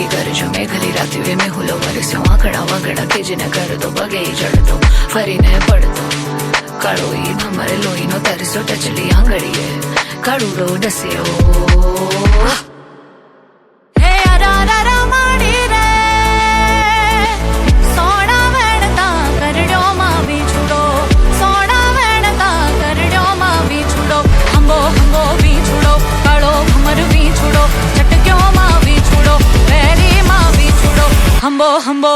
નક્કી કરજો મેઘલી રાતે વે મેં હુલો વરસ્યો આંકડા વાંકડા તેજને કરતો બગે ચડતો ફરીને પડતો કાળો ઈ ભમરે લોહીનો તરસો ટચલી આંગળીએ કાળુડો ડસ્યો હંબો